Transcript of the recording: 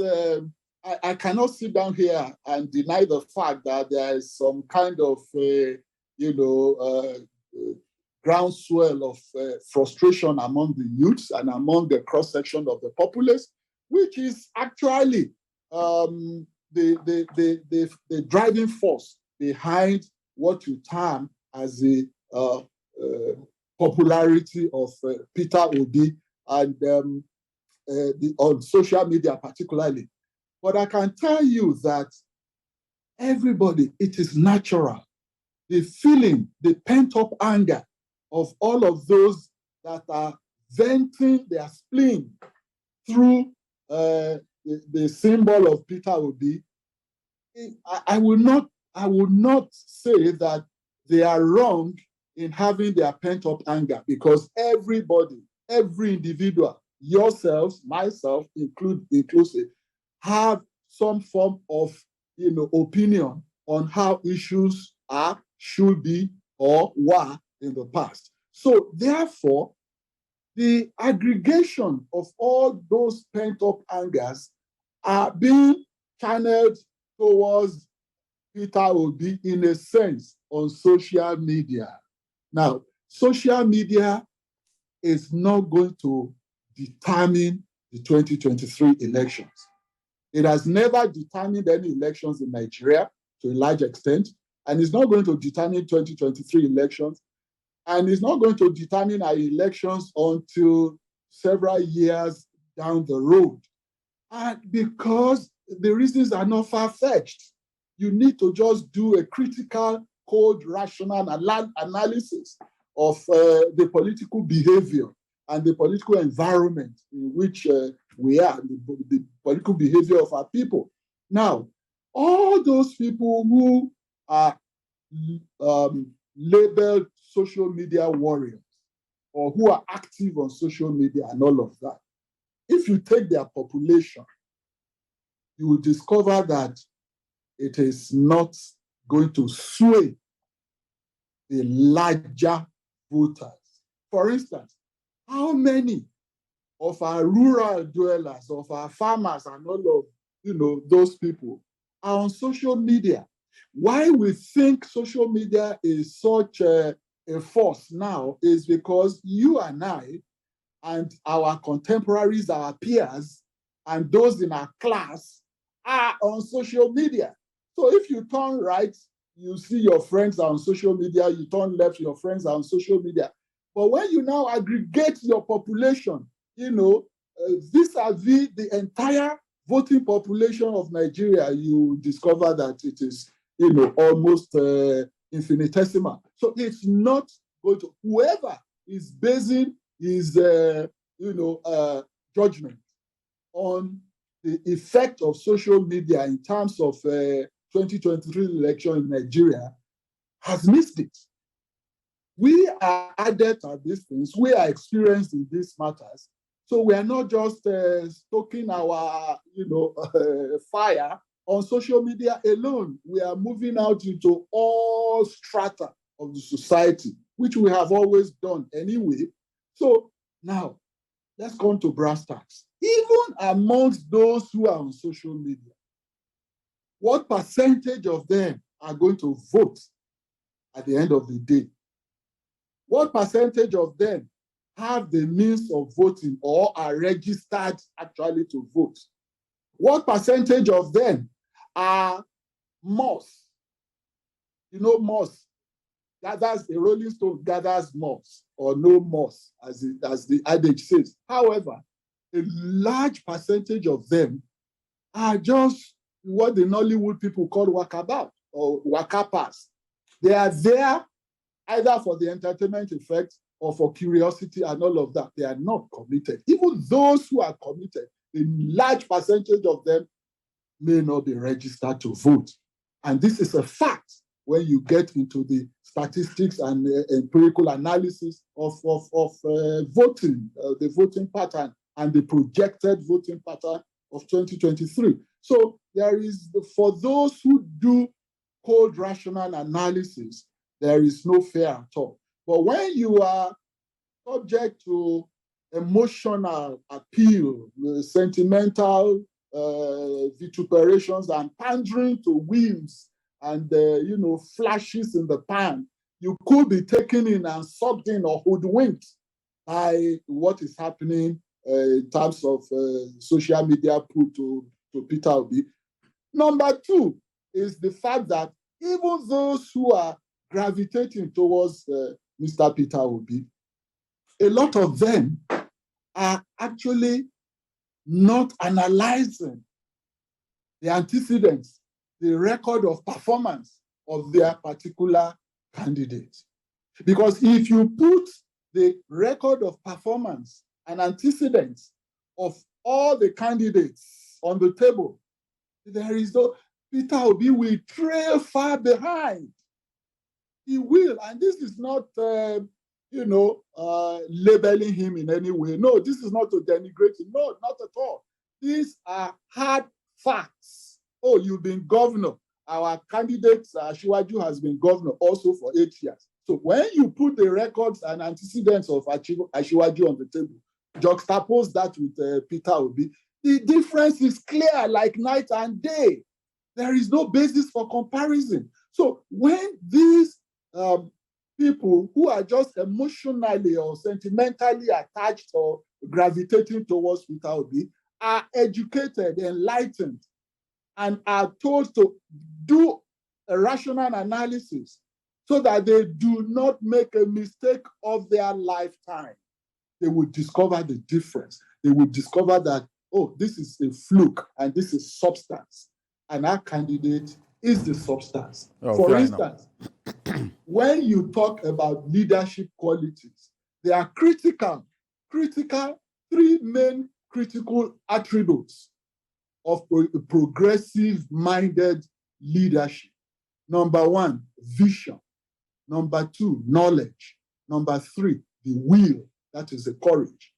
I cannot sit down here and deny the fact that there is some kind of, groundswell of frustration among the youths and among the cross-section of the populace, which is actually the driving force behind what you term as the popularity of Peter Obi and on social media particularly. But I can tell you that everybody, it is natural. The feeling, the pent-up anger of all of those that are venting their spleen through the symbol of Peter Obi, I will not say that they are wrong in having their pent-up anger, because everybody, every individual, yourselves, myself, inclusive, have some form of opinion on how issues are, should be, or were in the past. So therefore, the aggregation of all those pent-up angers are being channeled towards Peter Obi in a sense on social media. Now, social media is not going to determine the 2023 elections. It has never determined any elections in Nigeria to a large extent, and it's not going to determine 2023 elections, and it's not going to determine our elections until several years down the road. And because the reasons are not far-fetched, you need to just do a critical, cold, rational analysis of the political behavior and the political environment in which we are, the political behavior of our people. Now, all those people who are labeled social media warriors, or who are active on social media and all of that, if you take their population, you will discover that it is not going to sway the larger voters. For instance, how many of our rural dwellers, of our farmers and all of those people are on social media? Why we think social media is such a force now is because you and I and our contemporaries, our peers, and those in our class are on social media. So if you turn right, you see your friends are on social media. You turn left, your friends are on social media. But when you now aggregate your population, vis-a-vis the entire voting population of Nigeria, you discover that it is, almost infinitesimal. So it's not going to, whoever is basing his, judgment on the effect of social media in terms of 2023 election in Nigeria has missed it. We are adept at these things. We are experienced in these matters. So we are not just stoking our, fire on social media alone. We are moving out into all strata of the society, which we have always done anyway. So now, let's come to brass tacks. Even amongst those who are on social media, what percentage of them are going to vote at the end of the day? What percentage of them have the means of voting or are registered actually to vote? What percentage of them are moss? Moss gathers, a rolling stone gathers moss, or no moss, as the adage says. However, a large percentage of them are just what the Nollywood people call wakabout or wakapas. They are there either for the entertainment effect or for curiosity and all of that. They are not committed. Even those who are committed, a large percentage of them may not be registered to vote. And this is a fact when you get into the statistics and empirical analysis of voting, the voting pattern and the projected voting pattern of 2023. So there is, for those who do cold rational analysis, there is no fear at all. But when you are subject to emotional appeal, sentimental vituperations and pandering to whims and flashes in the pan, you could be taken in and sucked in or hoodwinked by what is happening in terms of social media put to Peter Obi. Number two is the fact that even those who are gravitating towards Mr. Peter Obi, a lot of them are actually not analyzing the antecedents, the record of performance of their particular candidate. Because if you put the record of performance and antecedents of all the candidates on the table, there is no, Peter Obi will trail far behind. He will, and this is not, labeling him in any way. No, this is not to denigrate him. No, not at all. These are hard facts. Oh, you've been governor. Our candidate, Asiwaju, has been governor also for 8 years. So when you put the records and antecedents of Asiwaju on the table, juxtapose that with Peter Obi, the difference is clear like night and day. There is no basis for comparison. So when these people who are just emotionally or sentimentally attached or gravitating towards Peter Obi are educated, enlightened, and are told to do a rational analysis so that they do not make a mistake of their lifetime, they will discover the difference. They will discover that, oh, this is a fluke and this is substance. And our candidate is the substance. Oh, for instance, when you talk about leadership qualities, there are critical, three main critical attributes of progressive-minded leadership. Number one, vision. Number two, knowledge. Number three, the will, that is the courage.